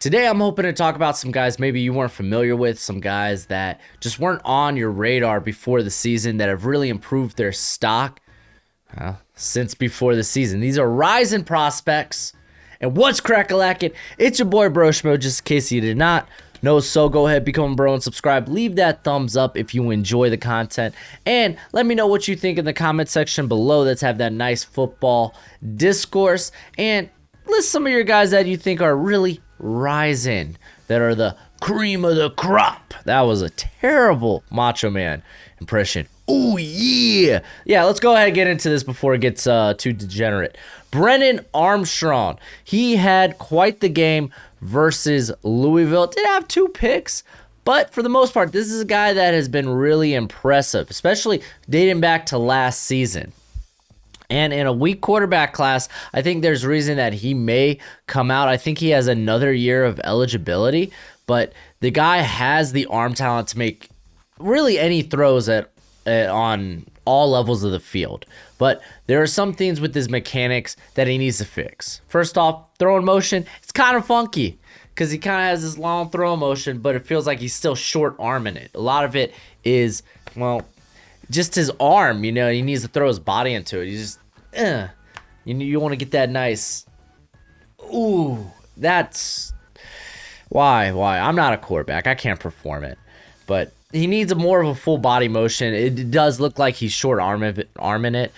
Today, I'm hoping to talk about some guys maybe you weren't familiar with, some guys that just weren't on your radar before the season that have really improved their stock since before the season. These are rising prospects. And what's crack-a-lackin'? It's your boy Broshmo, just in case you did not know. So go ahead, become a bro and subscribe. Leave that thumbs up if you enjoy the content. And let me know what you think in the comment section below. Let's have that nice football discourse. And list some of your guys that you think are really rising, that are the cream of the crop. That was a terrible Macho Man impression. Oh, yeah. Yeah, let's go ahead and get into this before it gets too degenerate. Brennan Armstrong. He had quite the game versus Louisville. Did have 2 picks, but for the most part, this is a guy that has been really impressive, especially dating back to last season. And in a weak quarterback class, I think there's reason that he may come out. I think he has another year of eligibility, but the guy has the arm talent to make really any throws on all levels of the field. But there are some things with his mechanics that he needs to fix. First off, throwing motion, it's kind of funky because he kind of has this long throw motion, but it feels like he's still short arming it. A lot of it is, well, just his arm, he needs to throw his body into it. He's just, you want to get that nice, ooh, that's, why? I'm not a quarterback. I can't perform it. But he needs more of a full body motion. It does look like he's short arming it.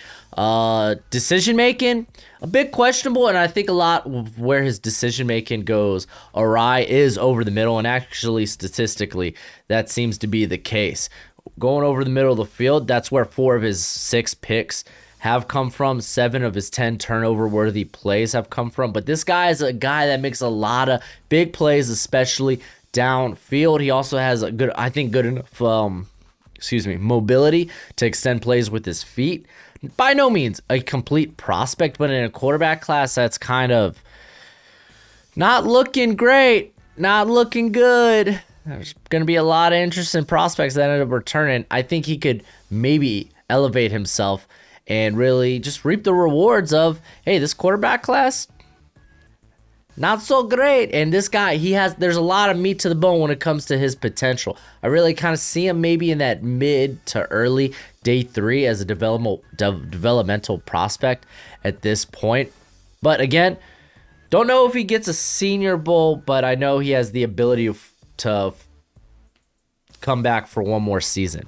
Decision making, a bit questionable, and I think a lot of where his decision making goes awry is over the middle, and actually statistically, that seems to be the case. Going over the middle of the field, that's where 4 of his 6 picks have come from. 7 of his 10 turnover-worthy plays have come from. But this guy is a guy that makes a lot of big plays, especially downfield. He also has a good enough mobility to extend plays with his feet. By no means a complete prospect, but in a quarterback class that's kind of not looking great, not looking good. There's going to be a lot of interesting prospects that end up returning. I think he could maybe elevate himself and really just reap the rewards of, hey, this quarterback class, not so great. And this guy, there's a lot of meat to the bone when it comes to his potential. I really kind of see him maybe in that mid to early day 3 as a developmental prospect at this point. But again, don't know if he gets a Senior Bowl, but I know he has the ability to come back for one more season.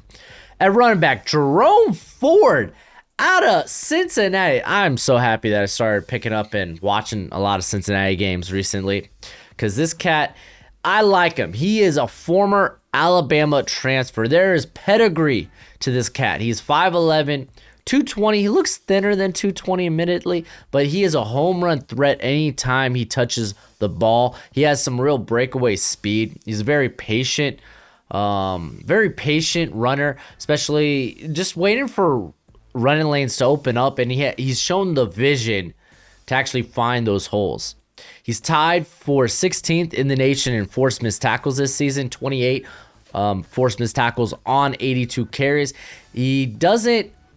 At running back, Jerome Ford out of Cincinnati. I'm so happy that I started picking up and watching a lot of Cincinnati games recently because this cat, I like him. He is a former Alabama transfer. There is pedigree to this cat. He's 5'11", 220. He looks thinner than 220 admittedly, but he is a home run threat anytime he touches the ball. He has some real breakaway speed. He's a very patient runner, especially just waiting for running lanes to open up, and he's shown the vision to actually find those holes. He's tied for 16th in the nation in forced missed tackles this season, 28 forced missed tackles on 82 carries.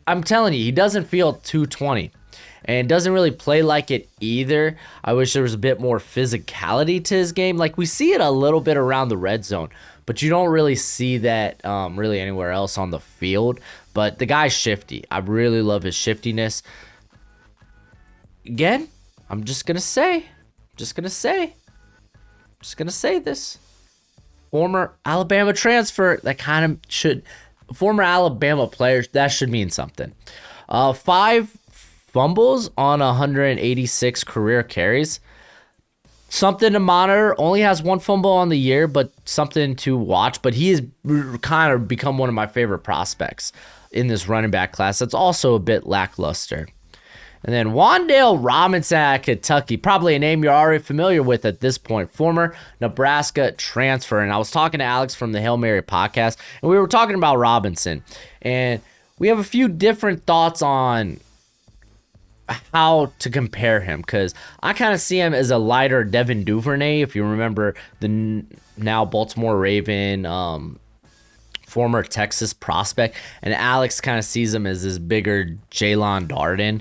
I'm telling you, he doesn't feel 220 and doesn't really play like it either. I wish there was a bit more physicality to his game. Like we see it a little bit around the red zone, but you don't really see that really anywhere else on the field. But the guy's shifty. I really love his shiftiness. Again, I'm just going to say this. Former Alabama transfer, former Alabama players, that should mean something. 5 fumbles on 186 career carries. Something to monitor. Only has 1 fumble on the year, but something to watch. But he has kind of become one of my favorite prospects in this running back class. That's also a bit lackluster. And then Wandle Robinson at Kentucky, probably a name you're already familiar with at this point, former Nebraska transfer. And I was talking to Alex from the Hail Mary podcast, and we were talking about Robinson. And we have a few different thoughts on how to compare him, because I kind of see him as a lighter Devin Duvernay, if you remember the now Baltimore Raven, former Texas prospect, and Alex kind of sees him as this bigger Jaylon Darden,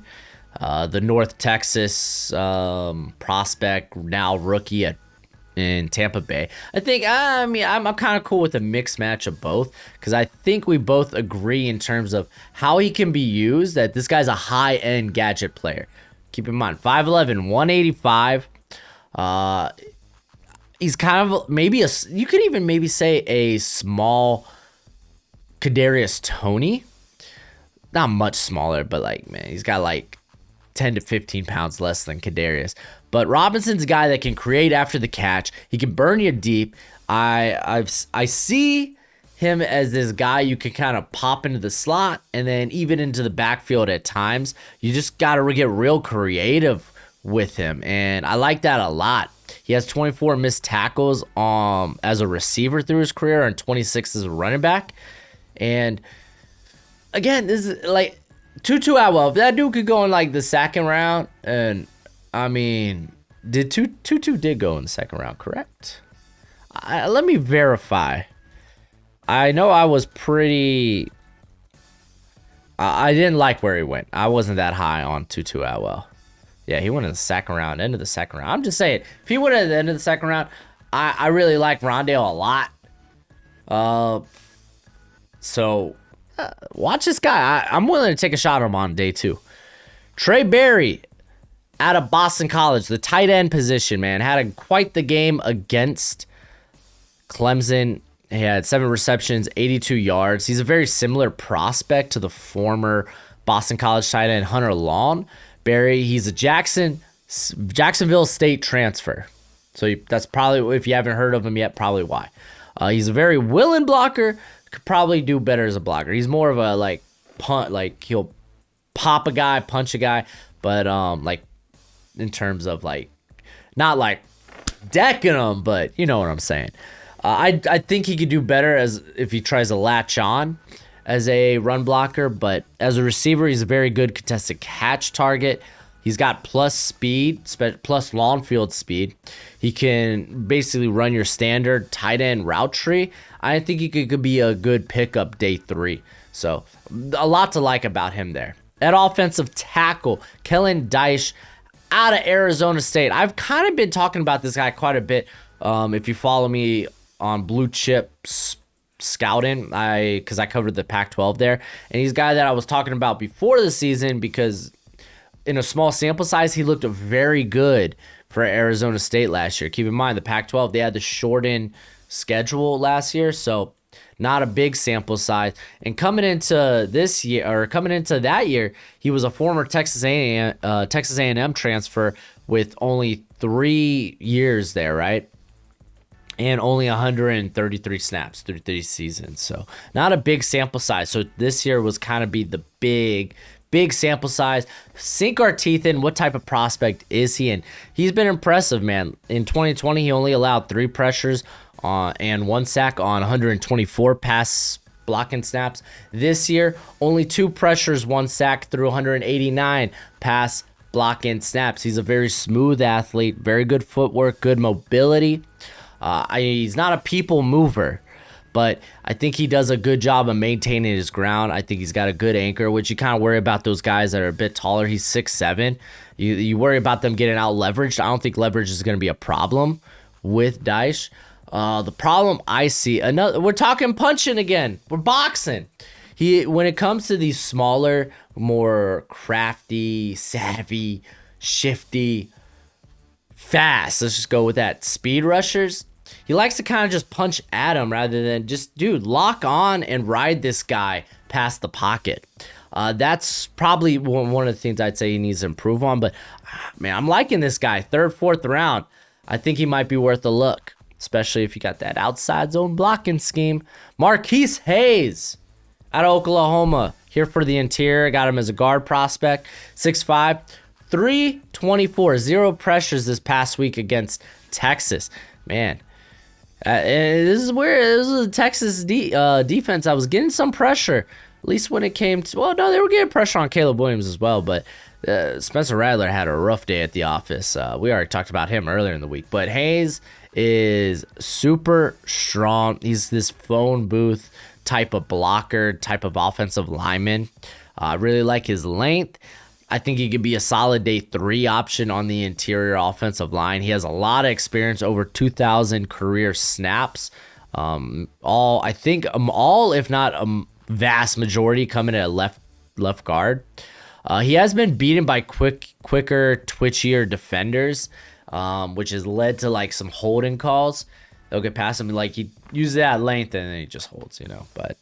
the North Texas prospect, now rookie at in Tampa Bay. I think, I'm kind of cool with a mixed match of both because I think we both agree in terms of how he can be used, that this guy's a high-end gadget player. Keep in mind, 5'11", 185. He's kind of maybe you could even maybe say a small Kadarius Toney. Not much smaller, but like, man, he's got like 10 to 15 pounds less than Kadarius. But Robinson's a guy that can create after the catch. He can burn you deep. I see him as this guy you can kind of pop into the slot and then even into the backfield at times. You just got to get real creative with him, and I like that a lot. He has 24 missed tackles as a receiver through his career and 26 as a running back. And again, this is like Tutu Atwell. If that dude could go in like the second round, and I mean, Tutu did go in the second round, correct? Let me verify. I know I was pretty. I didn't like where he went. I wasn't that high on Tutu Atwell. Yeah, he went in the second round, end of the second round. I'm just saying, if he went at the end of the second round, I really like Rondale a lot. So watch this guy. I'm willing to take a shot at him on day 2. Trey Berry out of Boston College, the tight end position, man, had quite the game against Clemson. He had 7 receptions, 82 yards. He's a very similar prospect to the former Boston College tight end Hunter Long. Berry, he's a Jacksonville State transfer. So that's probably, if you haven't heard of him yet, probably why. He's a very willing blocker. Could probably do better as a blocker. He's more of a like punt, like he'll pop a guy, punch a guy, but like in terms of like not like decking him, but you know what I'm saying. I think he could do better as if he tries to latch on as a run blocker, but as a receiver, he's a very good contested catch target. He's got plus speed, plus long field speed. He can basically run your standard tight end route tree. I think he could be a good pickup day 3. So a lot to like about him there. At offensive tackle, Kellen Dyche out of Arizona State. I've kind of been talking about this guy quite a bit. If you follow me on Blue Chips Scouting, because I covered the Pac-12 there, and he's a guy that I was talking about before the season because in a small sample size, he looked very good for Arizona State last year. Keep in mind, the Pac-12, they had the shortened schedule last year, so not a big sample size. And coming into this year, or coming into that year, he was a former Texas A&M transfer with only 3 years there, right? And only 133 snaps through 3 seasons. So not a big sample size. So this year was kind of be the big sample size. Sink our teeth in. What type of prospect is he? And he's been impressive, man. In 2020, he only allowed 3 pressures and 1 sack on 124 pass blocking snaps. This year, only 2 pressures, 1 sack through 189 pass blocking snaps. He's a very smooth athlete, very good footwork, good mobility. He's not a people mover, but I think he does a good job of maintaining his ground. I think he's got a good anchor, which you kind of worry about those guys that are a bit taller. He's 6'7". You worry about them getting out leveraged. I don't think leverage is going to be a problem with Dyche. The problem I see, we're talking punching again. We're boxing. When it comes to these smaller, more crafty, savvy, shifty, fast, let's just go with that, speed rushers, he likes to kind of just punch at him rather than just, dude, lock on and ride this guy past the pocket. That's probably one of the things I'd say he needs to improve on. But, man, I'm liking this guy. 3rd, 4th round. I think he might be worth a look, especially if you got that outside zone blocking scheme. Marquis Hayes out of Oklahoma, here for the interior. Got him as a guard prospect. 6'5", 324, 0 pressures this past week against Texas. Man, this is a Texas defense. I was getting some pressure, at least when it came to, well, no, they were getting pressure on Caleb Williams as well, but Spencer Rattler had a rough day at the office. We already talked about him earlier in the week, but Hayes is super strong. He's this phone booth type of blocker, type of offensive lineman. I really like his length. I think he could be a solid day 3 option on the interior offensive line. He has a lot of experience, over 2,000 career snaps. All if not a vast majority, coming at left guard. He has been beaten by quicker, twitchier defenders, which has led to like some holding calls. They'll get past him, like he uses that length and then he just holds, But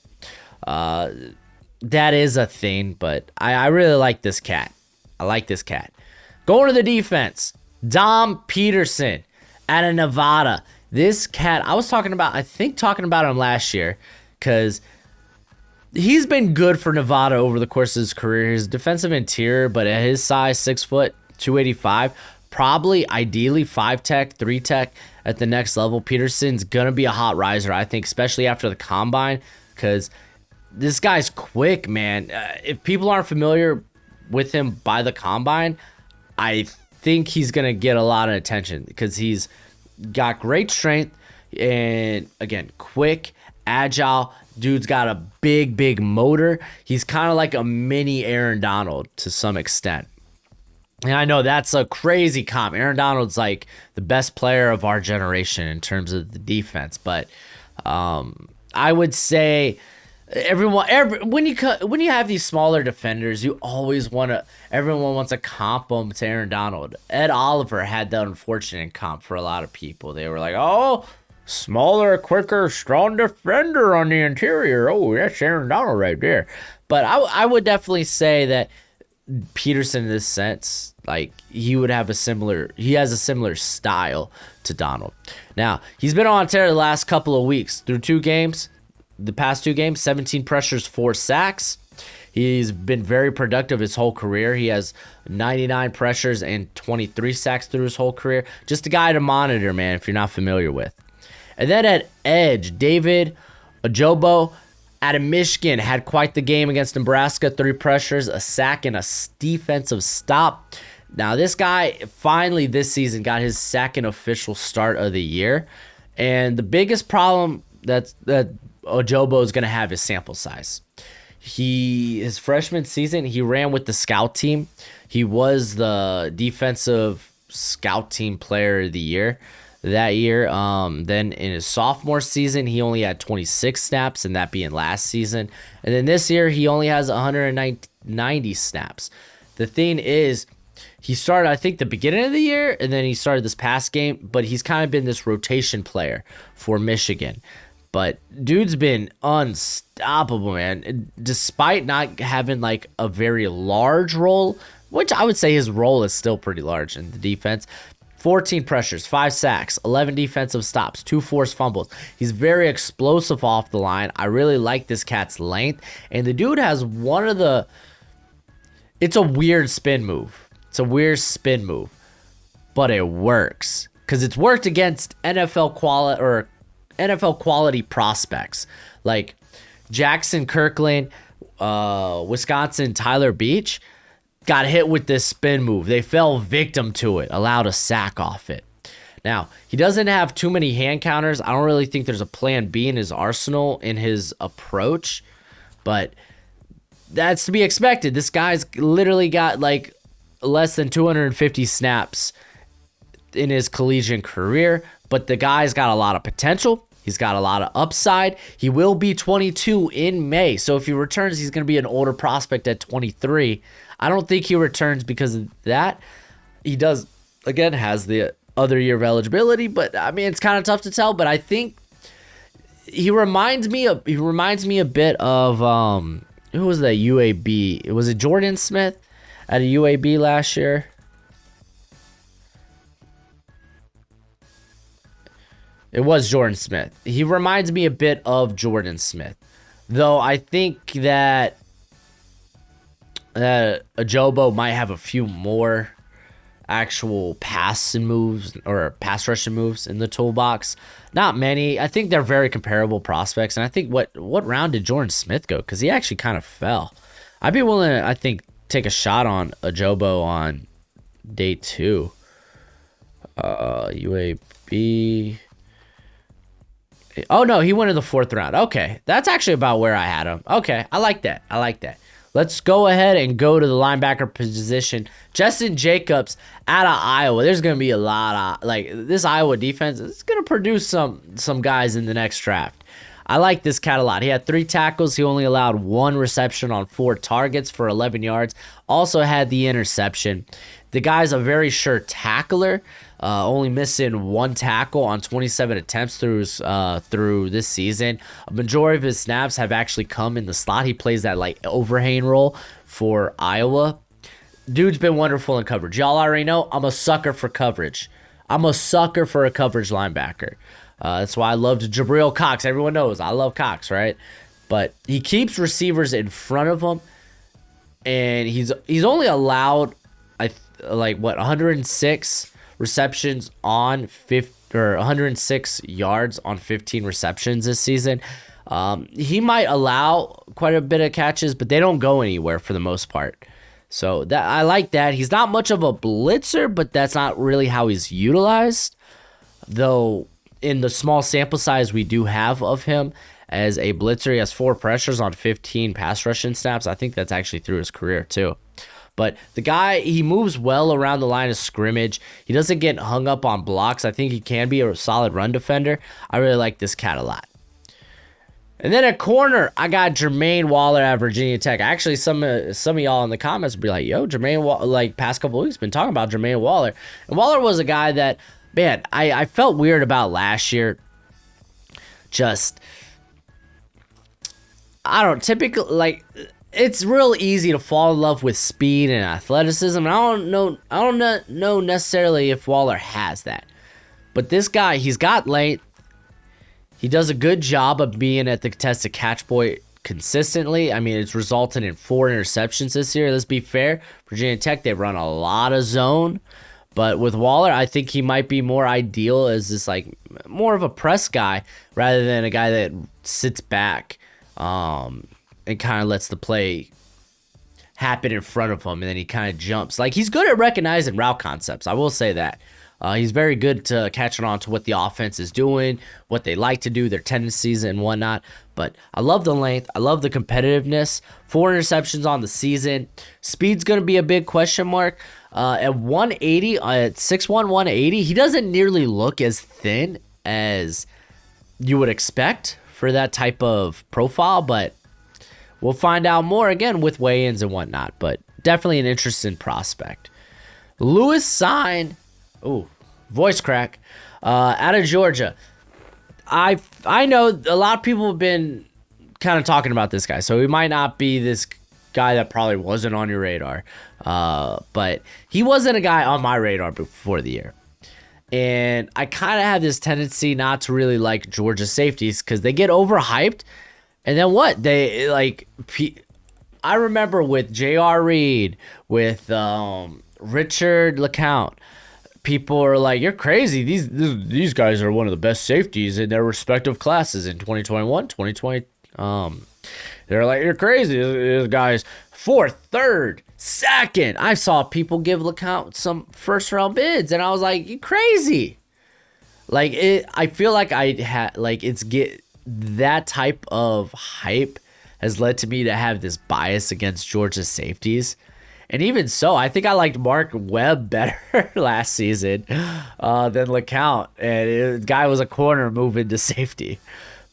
that is a thing. But I really like this cat. Going to the defense, Dom Peterson out of Nevada. This cat, I was talking about him last year because he's been good for Nevada over the course of his career. His defensive interior, but at his size, 6 foot, 285, probably ideally 5 tech, 3 tech at the next level. Peterson's going to be a hot riser, I think, especially after the combine, because this guy's quick, man. If people aren't familiar with him by the combine, I think he's going to get a lot of attention because he's got great strength and, again, quick, agile. Dude's got a big motor. He's kind of like a mini Aaron Donald to some extent. And I know that's a crazy comp. Aaron Donald's like the best player of our generation in terms of the defense. But I would say when you have these smaller defenders, you always everyone wants to comp them to Aaron Donald. Ed Oliver had that unfortunate comp for a lot of people. They were like, oh, smaller, quicker, strong defender on the interior. Oh, that's Aaron Donald right there. But I would definitely say that Peterson, in this sense, like he has a similar style to Donald. Now, he's been on tear the last couple of weeks through the past 2 games, 17 pressures, 4 sacks. He's been very productive his whole career. He has 99 pressures and 23 sacks through his whole career. Just a guy to monitor, man, if you're not familiar with. And then at edge, David Ajobo out of Michigan had quite the game against Nebraska. 3 pressures, a sack, and a defensive stop. Now, this guy finally this season got his second official start of the year. And the biggest problem that Ajobo is going to have is sample size. His freshman season, he ran with the scout team. He was the defensive scout team player of the year that year. Then in his sophomore season, he only had 26 snaps, and that being last season. And then this year, he only has 190 snaps. The thing is, he started, I think, the beginning of the year, and then he started this past game, but he's kind of been this rotation player for Michigan. But dude's been unstoppable, man. Despite not having like a very large role, which I would say his role is still pretty large in the defense. 14 pressures, 5 sacks, 11 defensive stops, 2 forced fumbles. He's very explosive off the line. I really like this cat's length. And the dude has it's a weird spin move. But it works. Because it's worked against NFL quality prospects like Jackson Kirkland, Wisconsin Tyler Beach got hit with this spin move. They fell victim to it, allowed a sack off it. Now, he doesn't have too many hand counters. I don't really think there's a plan B in his arsenal in his approach, but that's to be expected. This guy's literally got like less than 250 snaps in his collegiate career, but the guy's got a lot of potential. He's got a lot of upside. He will be 22 in May. So if he returns, he's going to be an older prospect at 23. I don't think he returns because of that. He does, again, has the other year of eligibility, but I mean, it's kind of tough to tell, but I think he reminds me a bit of, who was that UAB? Was it Jordan Smith at a UAB last year? It was Jordan Smith. He reminds me a bit of Jordan Smith, though I think that Ajobo might have a few more actual pass rushing moves in the toolbox. Not many. I think they're very comparable prospects. And I think what round did Jordan Smith go? Because he actually kind of fell. I'd be willing to, I think, take a shot on Ajobo on day 2. UAB. Oh, no, he went in the 4th round. Okay, that's actually about where I had him. Okay, I like that. Let's go ahead and go to the linebacker position. Justin Jacobs out of Iowa. There's going to be a lot of, like, this Iowa defense is going to produce some guys in the next draft. I like this cat a lot. He had 3 tackles. He only allowed 1 reception on 4 targets for 11 yards. Also had the interception. The guy's a very sure tackler. Only missing 1 tackle on 27 attempts through this season. A majority of his snaps have actually come in the slot. He plays that like overhang role for Iowa. Dude's been wonderful in coverage. Y'all already know I'm a sucker for coverage. I'm a sucker for a coverage linebacker. That's why I loved Jabril Cox. Everyone knows I love Cox, right? But he keeps receivers in front of him, and he's only allowed 106 receptions on 106 yards on 15 receptions this season. He might allow quite a bit of catches, but they don't go anywhere for the most part. So that I like that. He's not much of a blitzer, but that's not really how he's utilized. Though in the small sample size we do have of him as a blitzer, he has 4 pressures on 15 pass rushing snaps. I think that's actually through his career too. But the guy, he moves well around the line of scrimmage. He doesn't get hung up on blocks. I think he can be a solid run defender. I really like this cat a lot. And then at corner, I got Jermaine Waller at Virginia Tech. Actually, some of y'all in the comments would be like, yo, Jermaine Waller, like past couple weeks, been talking about Jermaine Waller. And Waller was a guy that, man, I felt weird about last year. Just, I don't typically, like, it's real easy to fall in love with speed and athleticism. And I don't know necessarily if Waller has that. But this guy, he's got length. He does a good job of being at the contested catch point consistently. I mean, it's resulted in 4 interceptions this year. Let's be fair. Virginia Tech, they run a lot of zone. But with Waller, I think he might be more ideal as this, like, more of a press guy rather than a guy that sits back and kind of lets the play happen in front of him, and then he kind of jumps. Like, he's good at recognizing route concepts. I will say that. He's very good to catching on to what the offense is doing, what they like to do, their tendencies and whatnot. But I love the length. I love the competitiveness. 4 interceptions on the season. Speed's going to be a big question mark. At 180, at 6'1", 180, he doesn't nearly look as thin as you would expect for that type of profile, but we'll find out more again with weigh-ins and whatnot. But definitely an interesting prospect. Lewis Cine, voice crack, out of Georgia. I know a lot of people have been kind of talking about this guy, so he might not be this guy that probably wasn't on your radar. But he wasn't a guy on my radar before the year. And I kind of have this tendency not to really like Georgia safeties because they get overhyped. And then what? They, like, I remember with J.R. Reed, with Richard LeCount, people are like, you're crazy. These guys are one of the best safeties in their respective classes in 2021, 2020. They're like, you're crazy. This guy's 4th, 3rd, 2nd. I saw people give LeCount some first-round bids, and I was like, you crazy. Like, I feel like that type of hype has led to me to have this bias against Georgia's safeties. And even so, I think I liked Mark Webb better last season than LeCount. And the guy was a corner moving to safety.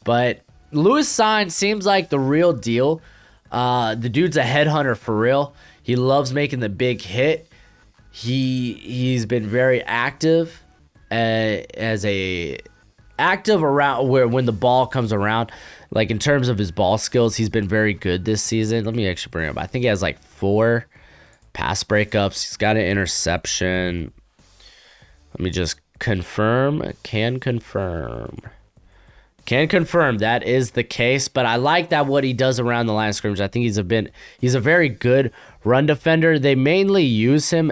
But Lewis Cine seems like the real deal. The dude's a headhunter for real. He loves making the big hit. He's been very active active around when the ball comes around. Like, in terms of his ball skills, he's been very good this season. Let me actually bring him up. I think he has like 4 pass breakups. He's got an interception. Let me just confirm. Can confirm that is the case. But I like that what he does around the line of scrimmage. I think he's a very good run defender. They mainly use him.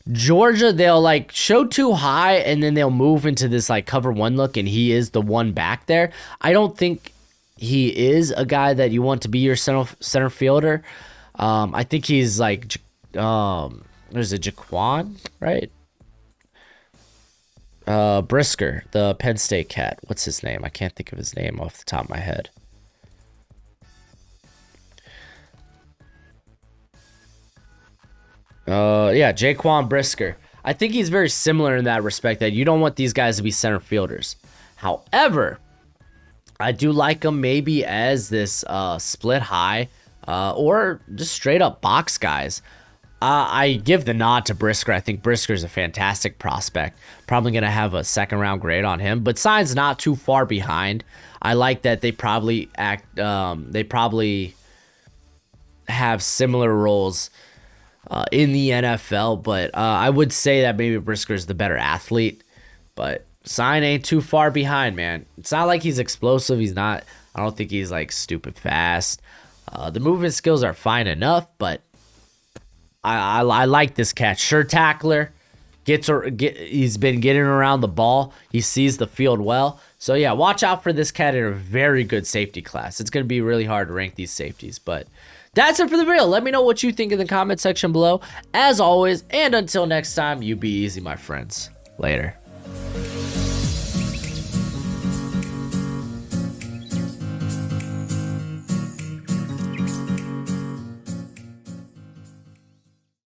Georgia, they'll like show too high and then they'll move into this like cover 1 look, and he is the one back there. I don't think he is a guy that you want to be your center fielder. I think he's like, there's a Jaquan, right? Brisker, the Penn State cat. What's his name? I can't think of his name off the top of my head. Yeah, Jaquan Brisker. I think he's very similar in that respect that you don't want these guys to be center fielders. However, I do like him maybe as this split high or just straight up box guys. I give the nod to Brisker. I think Brisker is a fantastic prospect. Probably going to have a second round grade on him, but Sign's not too far behind. I like that they probably have similar roles in the NFL, but I would say that maybe Brisker's the better athlete, but Sign ain't too far behind, man. It's not like he's explosive. I don't think he's like stupid fast. The movement skills are fine enough, but I like this cat. Sure tackler. He's been getting around the ball. He sees the field well. So yeah, watch out for this cat in a very good safety class. It's going to be really hard to rank these safeties, but that's it for the video. Let me know what you think in the comment section below. As always, and until next time, you be easy, my friends. Later.